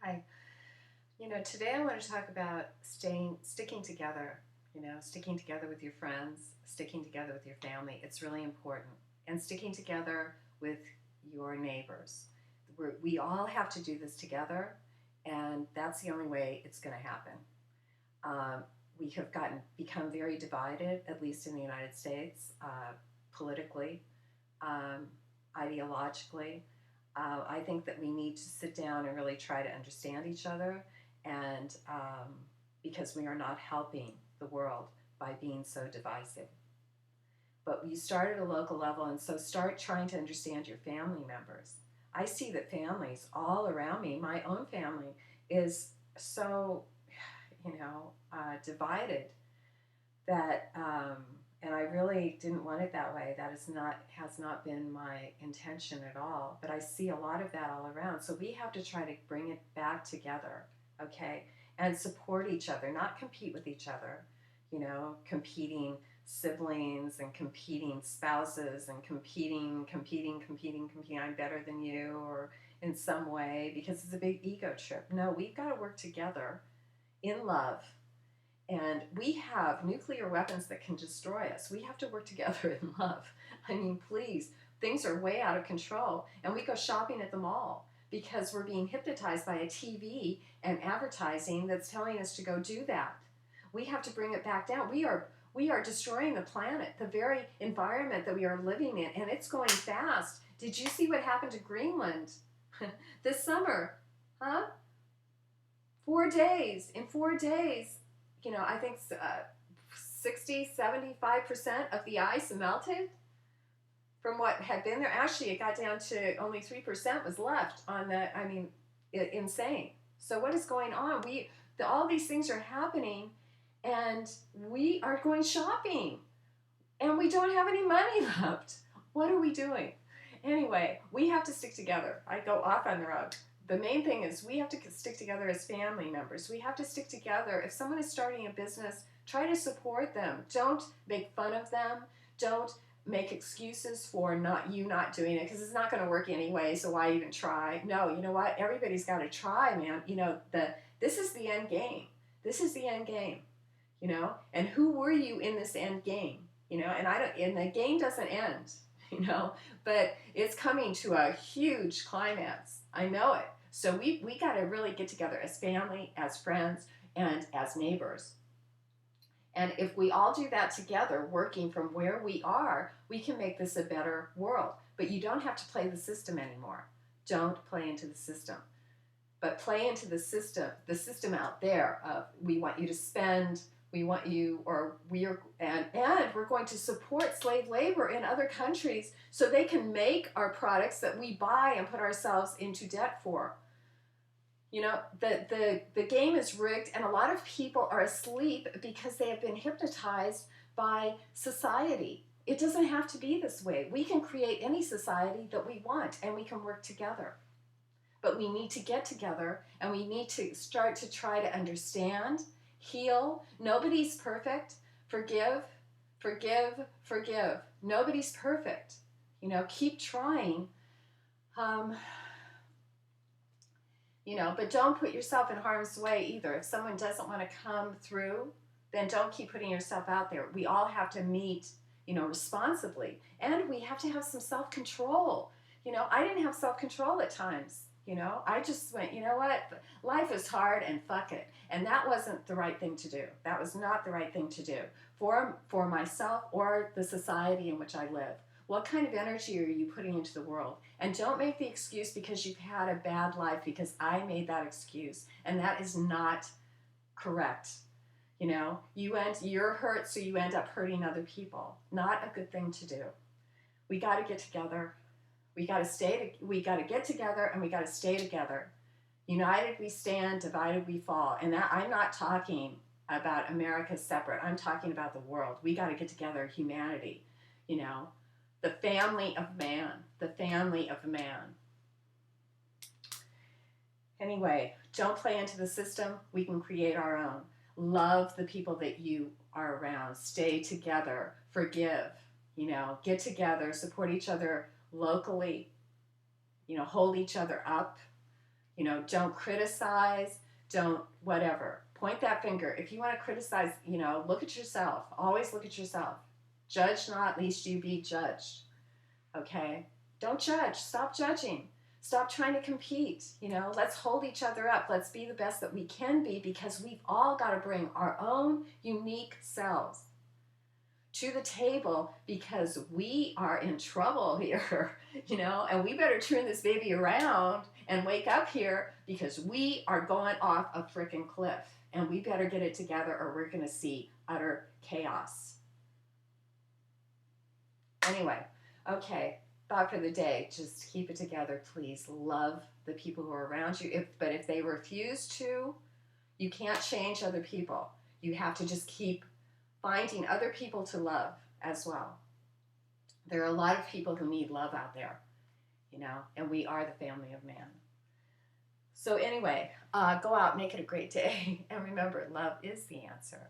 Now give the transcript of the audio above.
Hi. Today I want to talk about sticking together, sticking together with your friends, sticking together with your family. It's really important. And sticking together with your neighbors. We all have to do this together, and that's the only way it's going to happen. Um, we have become very divided, at least in the United States, politically, um, ideologically. I think that we need to sit down and really try to understand each other, and because we are not helping the world by being so divisive. But you start at a local level, and so start trying to understand your family members. I see that families all around me, my own family, is so, divided that and I really didn't want it that way. That is not has not been my intention at all. But I see a lot of that all around. So we have to try to bring it back together, okay, and support each other, not compete with each other. Competing siblings and competing spouses and competing. I'm better than you, or in some way, because it's a big ego trip. No, we've got to work together in love, and we have nuclear weapons that can destroy us. We have to work together in love. I mean, please, things are way out of control. And we go shopping at the mall because we're being hypnotized by a TV and advertising that's telling us to go do that. We have to bring it back down. We are destroying the planet, the very environment that we are living in, and it's going fast. Did you see what happened to Greenland this summer? Huh? 4 days. In 4 days, I think 60, 75% of the ice melted from what had been there. Actually, it got down to only 3% was left on the, insane. So what is going on? All these things are happening, and we are going shopping, and we don't have any money left. What are we doing? Anyway, we have to stick together. I go off on the road. The main thing is we have to stick together as family members. We have to stick together. If someone is starting a business, try to support them. Don't make fun of them. Don't make excuses for not doing it, because it's not going to work anyway, so why even try? No, you know what? Everybody's got to try, man. This is the end game. This is the end game. And who were you in this end game? And the game doesn't end, but it's coming to a huge climax. I know it. So we got to really get together as family, as friends, and as neighbors. And if we all do that together, working from where we are, we can make this a better world. But you don't have to play the system anymore. Don't play into the system. But play into the system out there of, we want you to spend, we want you, or and we're going to support slave labor in other countries so they can make our products that we buy and put ourselves into debt for. The game is rigged, and a lot of people are asleep because they have been hypnotized by society. It doesn't have to be this way. We can create any society that we want, and we can work together. But we need to get together, and we need to start to try to understand, heal. Nobody's perfect. Forgive, forgive, forgive. Nobody's perfect. Keep trying. But don't put yourself in harm's way either. If someone doesn't want to come through, then don't keep putting yourself out there. We all have to meet, responsibly. And we have to have some self-control. I didn't have self-control at times. I just went, you know what? Life is hard, and fuck it. And that wasn't the right thing to do. That was not the right thing to do for myself or the society in which I live. What kind of energy are you putting into the world? And don't make the excuse because you've had a bad life, because I made that excuse. And that is not correct. You're hurt, so you end up hurting other people. Not a good thing to do. We got to get together. We got to get together, and we got to stay together. United we stand, divided we fall. And that, I'm not talking about America separate. I'm talking about the world. We got to get together, humanity, the family of man, the family of man. Anyway, don't play into the system. We can create our own. Love the people that you are around. Stay together. Forgive. Get together. Support each other locally. Hold each other up. Don't criticize, don't whatever. Point that finger. If you want to criticize, look at yourself. Always look at yourself. Judge not, lest you be judged. Okay? Don't judge. Stop judging. Stop trying to compete. Let's hold each other up. Let's be the best that we can be, because we've all got to bring our own unique selves to the table, because we are in trouble here, and we better turn this baby around and wake up here, because we are going off a freaking cliff, and we better get it together or we're going to see utter chaos. Anyway, okay, thought for the day, just keep it together, please. Love the people who are around you. But if they refuse to, you can't change other people. You have to just keep finding other people to love as well. There are a lot of people who need love out there, and we are the family of man. So anyway, go out, make it a great day, and remember, love is the answer.